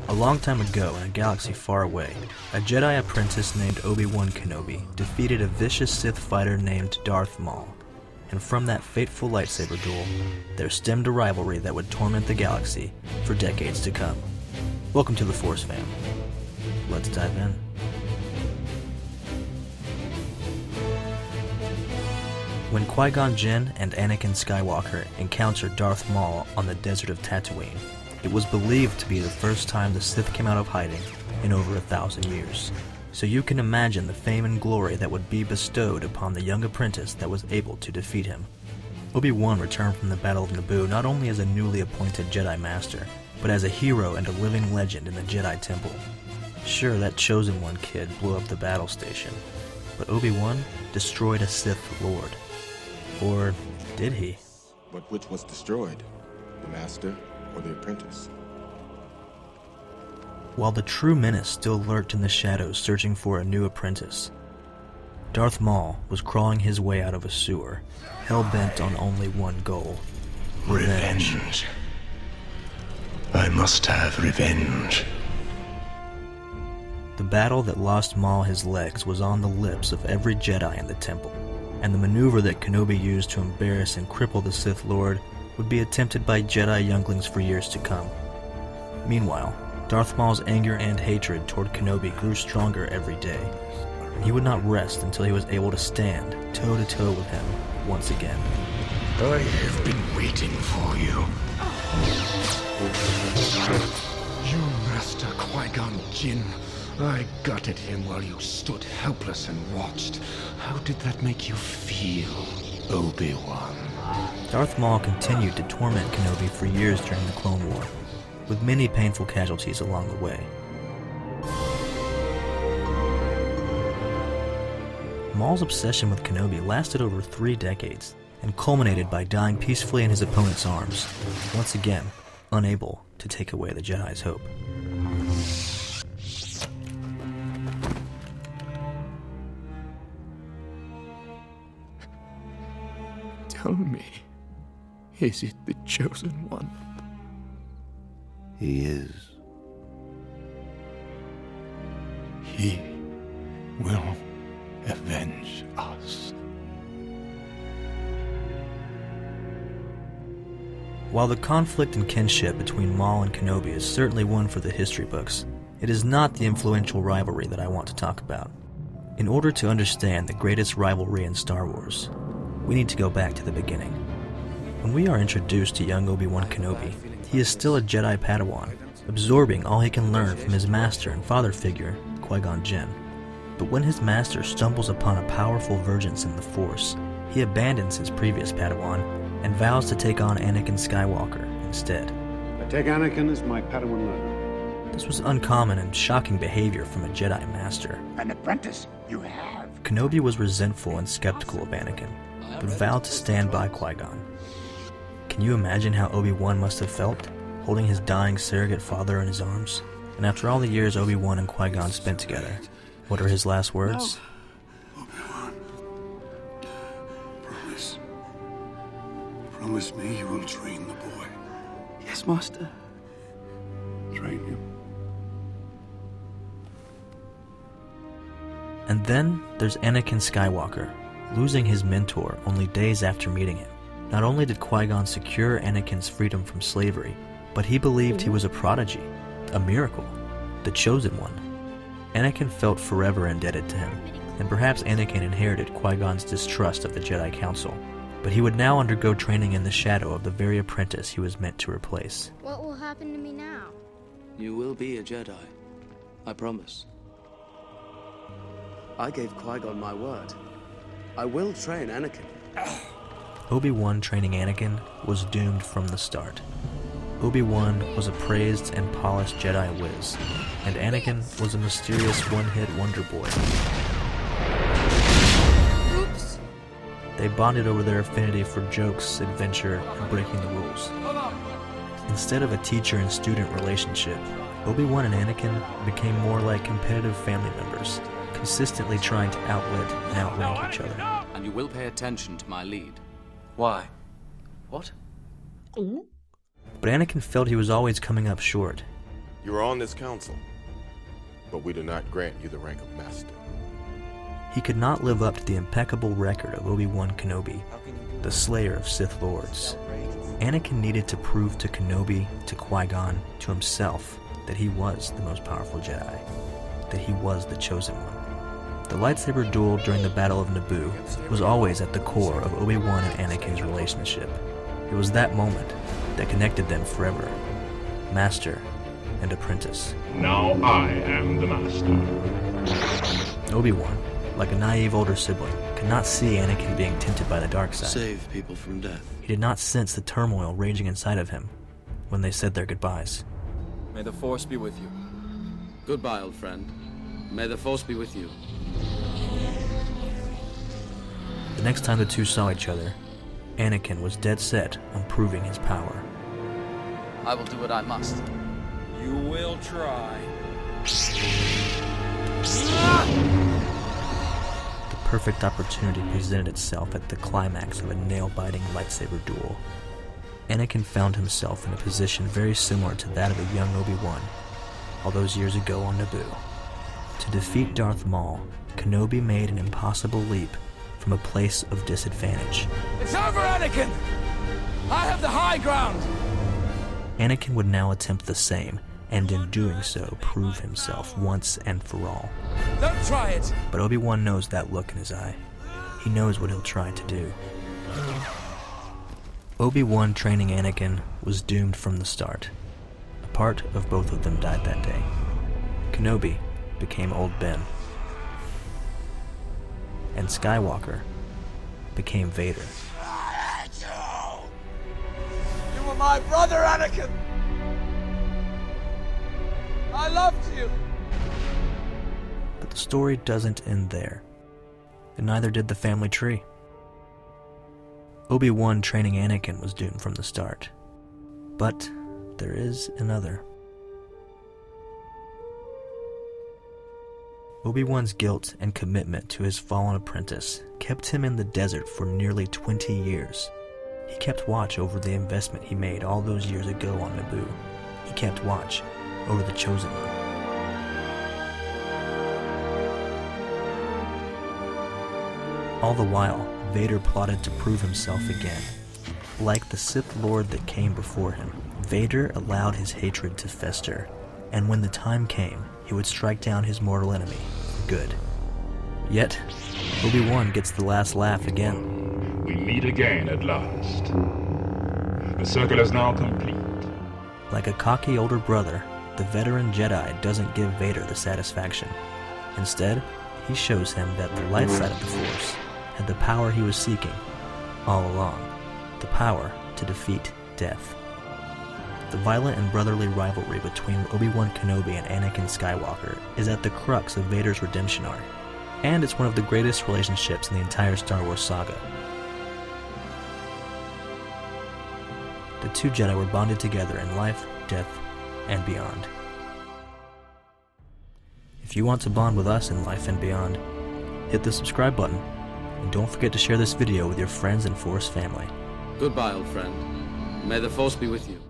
A long time ago, in a galaxy far away, a Jedi apprentice named Obi-Wan Kenobi defeated a vicious Sith fighter named Darth Maul. And from that fateful lightsaber duel, there stemmed a rivalry that would torment the galaxy for decades to come. Welcome to the Force Fam. Let's dive in. When Qui-Gon Jinn and Anakin Skywalker encountered Darth Maul on the desert of Tatooine, it was believed to be the first time the Sith came out of hiding in over 1,000 years. So you can imagine the fame and glory that would be bestowed upon the young apprentice that was able to defeat him. Obi-Wan returned from the Battle of Naboo not only as a newly appointed Jedi Master, but as a hero and a living legend in the Jedi Temple. Sure, that Chosen One kid blew up the battle station, but Obi-Wan destroyed a Sith Lord. Or did he? But which was destroyed? The Master or the apprentice? While the true menace still lurked in the shadows searching for a new apprentice, Darth Maul was crawling his way out of a sewer, hell-bent on only one goal: revenge. I must have revenge. The battle that lost Maul his legs was on the lips of every Jedi in the temple, and the maneuver that Kenobi used to embarrass and cripple the Sith Lord would be attempted by Jedi younglings for years to come. Meanwhile, Darth Maul's anger and hatred toward Kenobi grew stronger every day, and he would not rest until he was able to stand toe-to-toe with him once again. I have been waiting for you. You Master Qui-Gon Jinn. I gutted him while you stood helpless and watched. How did that make you feel, Obi-Wan? Darth Maul continued to torment Kenobi for years during the Clone War, with many painful casualties along the way. Maul's obsession with Kenobi lasted over 3 decades, and culminated by dying peacefully in his opponent's arms, once again unable to take away the Jedi's hope. Tell me, is it the Chosen One? He is. He will avenge us. While the conflict and kinship between Maul and Kenobi is certainly one for the history books, it is not the influential rivalry that I want to talk about. In order to understand the greatest rivalry in Star Wars, we need to go back to the beginning. When we are introduced to young Obi-Wan Kenobi, he is still a Jedi Padawan, absorbing all he can learn from his master and father figure, Qui-Gon Jinn. But when his master stumbles upon a powerful vergence in the Force, he abandons his previous Padawan and vows to take on Anakin Skywalker instead. I take Anakin as my Padawan learner. This was uncommon and shocking behavior from a Jedi Master. An apprentice you have. Kenobi was resentful and skeptical of Anakin, but vowed to stand by Qui-Gon. Can you imagine how Obi-Wan must have felt, holding his dying surrogate father in his arms? And after all the years Obi-Wan and Qui-Gon spent together, what are his last words? No. Obi-Wan, promise me you will train the boy. Yes, Master. Train him. And then there's Anakin Skywalker, losing his mentor only days after meeting him. Not only did Qui-Gon secure Anakin's freedom from slavery, but he believed he was a prodigy, a miracle, the Chosen One. Anakin felt forever indebted to him, and perhaps Anakin inherited Qui-Gon's distrust of the Jedi Council. But he would now undergo training in the shadow of the very apprentice he was meant to replace. What will happen to me now? You will be a Jedi. I promise. I gave Qui-Gon my word. I will train Anakin. Obi-Wan training Anakin was doomed from the start. Obi-Wan was a praised and polished Jedi whiz, and Anakin was a mysterious one-hit wonder boy. Oops. They bonded over their affinity for jokes, adventure, and breaking the rules. Instead of a teacher and student relationship, Obi-Wan and Anakin became more like competitive family members, consistently trying to outwit and outrank each other. And you will pay attention to my lead. Why? What? But Anakin felt he was always coming up short. You are on this council, but we do not grant you the rank of master. He could not live up to the impeccable record of Obi-Wan Kenobi, the slayer of Sith Lords. Anakin needed to prove to Kenobi, to Qui-Gon, to himself, that he was the most powerful Jedi, that he was the chosen one. The lightsaber duel during the Battle of Naboo was always at the core of Obi-Wan and Anakin's relationship. It was that moment that connected them forever, master and apprentice. Now I am the master. Obi-Wan, like a naive older sibling, could not see Anakin being tempted by the dark side. Save people from death. He did not sense the turmoil raging inside of him when they said their goodbyes. May the Force be with you. Goodbye, old friend. May the Force be with you. The next time the two saw each other, Anakin was dead set on proving his power. I will do what I must. You will try. The perfect opportunity presented itself at the climax of a nail-biting lightsaber duel. Anakin found himself in a position very similar to that of a young Obi-Wan, all those years ago on Naboo. To defeat Darth Maul, Kenobi made an impossible leap from a place of disadvantage. It's over, Anakin! I have the high ground! Anakin would now attempt the same, and in doing so, prove himself once and for all. Don't try it! But Obi-Wan knows that look in his eye. He knows what he'll try to do. Obi-Wan training Anakin was doomed from the start. A part of both of them died that day. Kenobi became Old Ben, and Skywalker became Vader. You were my brother, Anakin! I loved you! But the story doesn't end there, and neither did the family tree. Obi-Wan training Anakin was doomed from the start. But there is another. Obi-Wan's guilt and commitment to his fallen apprentice kept him in the desert for nearly 20 years. He kept watch over the investment he made all those years ago on Naboo. He kept watch over the Chosen One. All the while, Vader plotted to prove himself again. Like the Sith Lord that came before him, Vader allowed his hatred to fester, and when the time came, he would strike down his mortal enemy for good. Yet, Obi-Wan gets the last laugh again. We meet again at last. The circle is now complete. Like a cocky older brother, the veteran Jedi doesn't give Vader the satisfaction. Instead, he shows him that the light side of the Force had the power he was seeking all along, the power to defeat death. The violent and brotherly rivalry between Obi-Wan Kenobi and Anakin Skywalker is at the crux of Vader's redemption arc, and it's one of the greatest relationships in the entire Star Wars saga. The two Jedi were bonded together in life, death, and beyond. If you want to bond with us in life and beyond, hit the subscribe button, and don't forget to share this video with your friends and Force family. Goodbye, old friend. May the Force be with you.